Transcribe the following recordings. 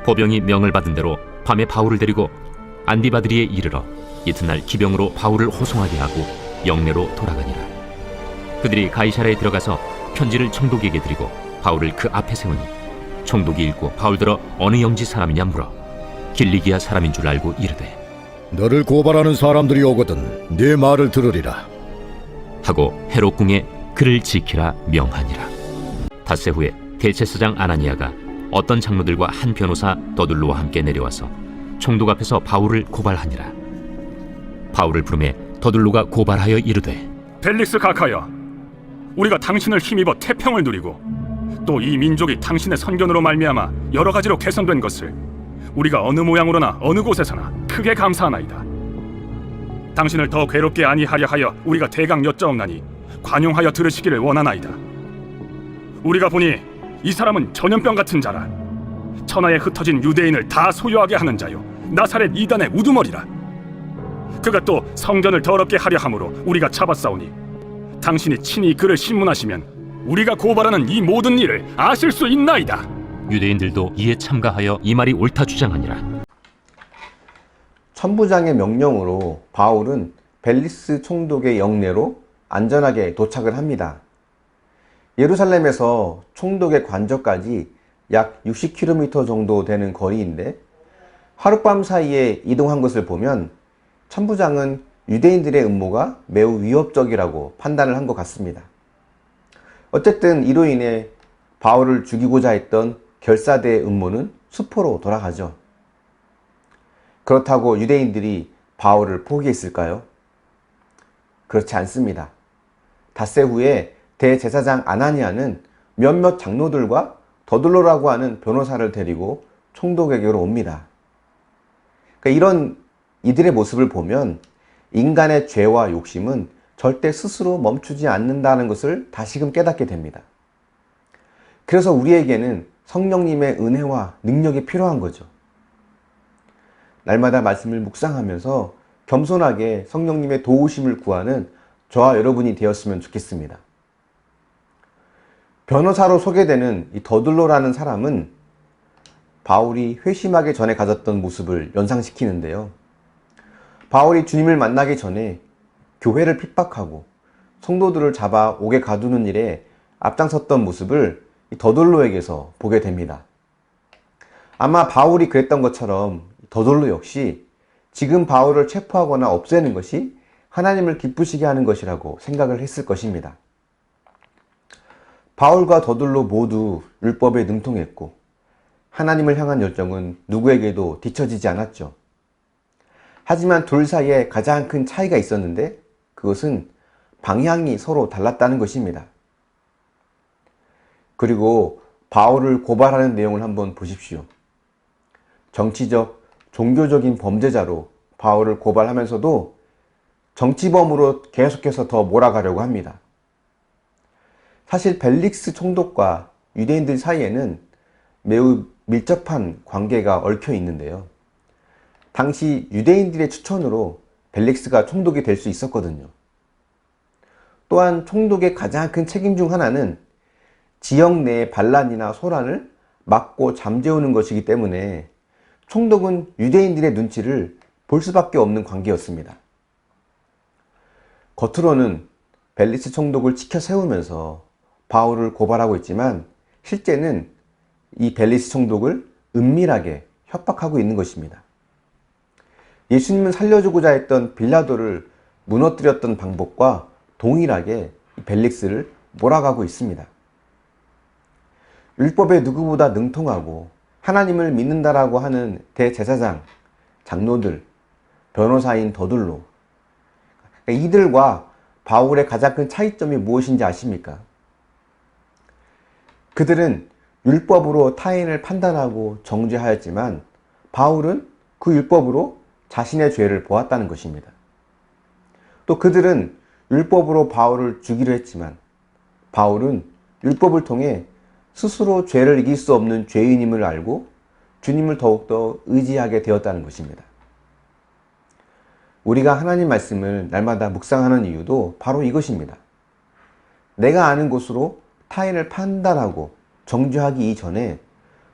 보병이 명을 받은 대로 밤에 바울을 데리고 안디바드리에 이르러 이튿날 기병으로 바울을 호송하게 하고 영내로 돌아가니라. 그들이 가이사랴에 들어가서 편지를 총독에게 드리고 바울을 그 앞에 세우니 총독이 읽고 바울더러 어느 영지 사람이냐 물어 길리기아 사람인 줄 알고 이르되 너를 고발하는 사람들이 오거든 네 말을 들으리라 하고 헤롯궁에 그를 지키라 명하니라. 닷새 후에 대제사장 아나니아가 어떤 장로들과 한 변호사 더둘로와 함께 내려와서 총독 앞에서 바울을 고발하니라. 바울을 부르매 더둘로가 고발하여 이르되 벨릭스 각하여, 우리가 당신을 힘입어 태평을 누리고 또 이 민족이 당신의 선견으로 말미암아 여러 가지로 개선된 것을 우리가 어느 모양으로나 어느 곳에서나 크게 감사하나이다. 당신을 더 괴롭게 아니하려 하여 우리가 대강 여짜옵나니 관용하여 들으시기를 원하나이다. 우리가 보니 이 사람은 전염병 같은 자라. 천하에 흩어진 유대인을 다 소유하게 하는 자요 나사렛 이단의 우두머리라. 그가 또 성전을 더럽게 하려 함으로 우리가 잡아싸우니 당신이 친히 그를 신문하시면 우리가 고발하는 이 모든 일을 아실 수 있나이다. 유대인들도 이에 참가하여 이 말이 옳다 주장하니라. 천부장의 명령으로 바울은 벨리스 총독의 영내로 안전하게 도착을 합니다. 예루살렘에서 총독의 관저까지 약 60km 정도 되는 거리인데 하룻밤 사이에 이동한 것을 보면 천부장은 유대인들의 음모가 매우 위협적이라고 판단을 한 것 같습니다. 어쨌든 이로 인해 바울을 죽이고자 했던 결사대의 음모는 수포로 돌아가죠. 그렇다고 유대인들이 바울을 포기했을까요? 그렇지 않습니다. 닷새 후에 대제사장 아나니아는 몇몇 장로들과 더둘로라고 하는 변호사를 데리고 총독에게로 옵니다. 그러니까 이런 이들의 모습을 보면 인간의 죄와 욕심은 절대 스스로 멈추지 않는다는 것을 다시금 깨닫게 됩니다. 그래서 우리에게는 성령님의 은혜와 능력이 필요한 거죠. 날마다 말씀을 묵상하면서 겸손하게 성령님의 도우심을 구하는 저와 여러분이 되었으면 좋겠습니다. 변호사로 소개되는 이 더둘로라는 사람은 바울이 회심하기 전에 가졌던 모습을 연상시키는데요. 바울이 주님을 만나기 전에 교회를 핍박하고 성도들을 잡아 옥에 가두는 일에 앞장섰던 모습을 더둘로에게서 보게 됩니다. 아마 바울이 그랬던 것처럼 더둘로 역시 지금 바울을 체포하거나 없애는 것이 하나님을 기쁘시게 하는 것이라고 생각을 했을 것입니다. 바울과 더둘로 모두 율법에 능통했고 하나님을 향한 열정은 누구에게도 뒤처지지 않았죠. 하지만 둘 사이에 가장 큰 차이가 있었는데 그것은 방향이 서로 달랐다는 것입니다. 그리고 바울을 고발하는 내용을 한번 보십시오. 정치적, 종교적인 범죄자로 바울을 고발하면서도 정치범으로 계속해서 더 몰아가려고 합니다. 사실 벨릭스 총독과 유대인들 사이에는 매우 밀접한 관계가 얽혀 있는데요. 당시 유대인들의 추천으로 벨릭스가 총독이 될 수 있었거든요. 또한 총독의 가장 큰 책임 중 하나는 지역 내의 반란이나 소란을 막고 잠재우는 것이기 때문에 총독은 유대인들의 눈치를 볼 수밖에 없는 관계였습니다. 겉으로는 벨리스 총독을 치켜 세우면서 바울을 고발하고 있지만 실제는 이 벨리스 총독을 은밀하게 협박하고 있는 것입니다. 예수님을 살려주고자 했던 빌라도를 무너뜨렸던 방법과 동일하게 벨릭스를 몰아가고 있습니다. 율법에 누구보다 능통하고 하나님을 믿는다라고 하는 대제사장, 장로들, 변호사인 더둘로, 이들과 바울의 가장 큰 차이점이 무엇인지 아십니까? 그들은 율법으로 타인을 판단하고 정죄하였지만 바울은 그 율법으로 자신의 죄를 보았다는 것입니다. 또 그들은 율법으로 바울을 죽이려 했지만 바울은 율법을 통해 스스로 죄를 이길 수 없는 죄인임을 알고 주님을 더욱더 의지하게 되었다는 것입니다. 우리가 하나님 말씀을 날마다 묵상하는 이유도 바로 이것입니다. 내가 아는 것으로 타인을 판단하고 정죄하기 이전에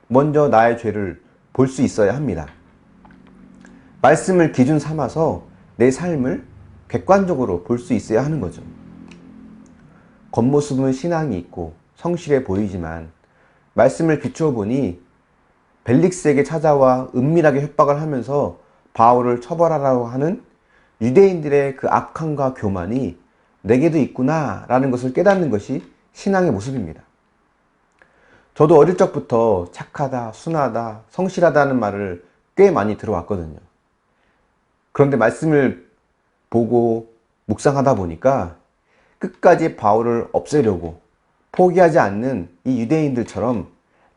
먼저 나의 죄를 볼 수 있어야 합니다. 말씀을 기준 삼아서 내 삶을 객관적으로 볼 수 있어야 하는 거죠. 겉모습은 신앙이 있고 성실해 보이지만 말씀을 비추어 보니 벨릭스에게 찾아와 은밀하게 협박을 하면서 바울을 처벌하라고 하는 유대인들의 그 악함과 교만이 내게도 있구나 라는 것을 깨닫는 것이 신앙의 모습입니다. 저도 어릴 적부터 착하다, 순하다, 성실하다는 말을 꽤 많이 들어왔거든요. 그런데 말씀을 보고 묵상하다 보니까 끝까지 바울을 없애려고 포기하지 않는 이 유대인들처럼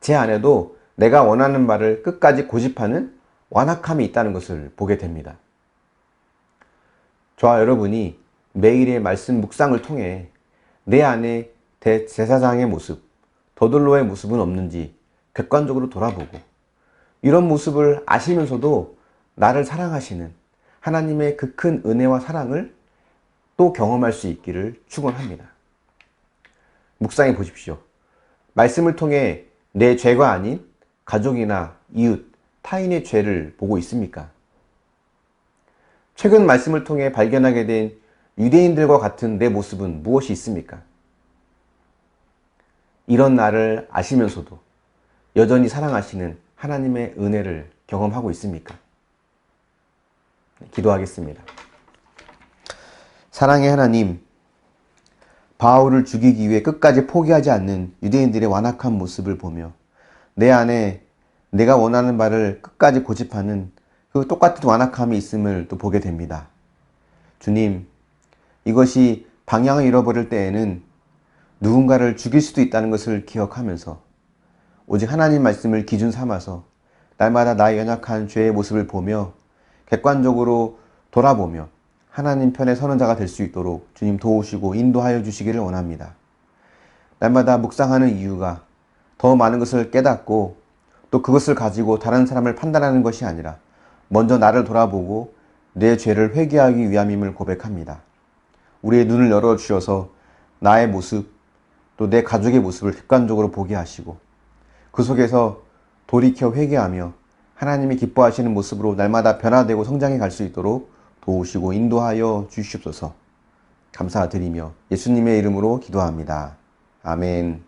제 안에도 내가 원하는 말을 끝까지 고집하는 완악함이 있다는 것을 보게 됩니다. 저와 여러분이 매일의 말씀 묵상을 통해 내 안에 대제사장의 모습, 더들로의 모습은 없는지 객관적으로 돌아보고 이런 모습을 아시면서도 나를 사랑하시는 하나님의 그 큰 은혜와 사랑을 또 경험할 수 있기를 축원합니다. 묵상해 보십시오. 말씀을 통해 내 죄가 아닌 가족이나 이웃, 타인의 죄를 보고 있습니까? 최근 말씀을 통해 발견하게 된 유대인들과 같은 내 모습은 무엇이 있습니까? 이런 나를 아시면서도 여전히 사랑하시는 하나님의 은혜를 경험하고 있습니까? 기도하겠습니다. 사랑의 하나님, 바울을 죽이기 위해 끝까지 포기하지 않는 유대인들의 완악한 모습을 보며 내 안에 내가 원하는 바를 끝까지 고집하는 그 똑같은 완악함이 있음을 또 보게 됩니다. 주님, 이것이 방향을 잃어버릴 때에는 누군가를 죽일 수도 있다는 것을 기억하면서 오직 하나님 말씀을 기준 삼아서 날마다 나의 연약한 죄의 모습을 보며 객관적으로 돌아보며 하나님 편에 서는 자가 될 수 있도록 주님 도우시고 인도하여 주시기를 원합니다. 날마다 묵상하는 이유가 더 많은 것을 깨닫고 또 그것을 가지고 다른 사람을 판단하는 것이 아니라 먼저 나를 돌아보고 내 죄를 회개하기 위함임을 고백합니다. 우리의 눈을 열어주셔서 나의 모습 또 내 가족의 모습을 객관적으로 보게 하시고 그 속에서 돌이켜 회개하며 하나님이 기뻐하시는 모습으로 날마다 변화되고 성장해 갈 수 있도록 도우시고 인도하여 주시옵소서. 감사드리며 예수님의 이름으로 기도합니다. 아멘.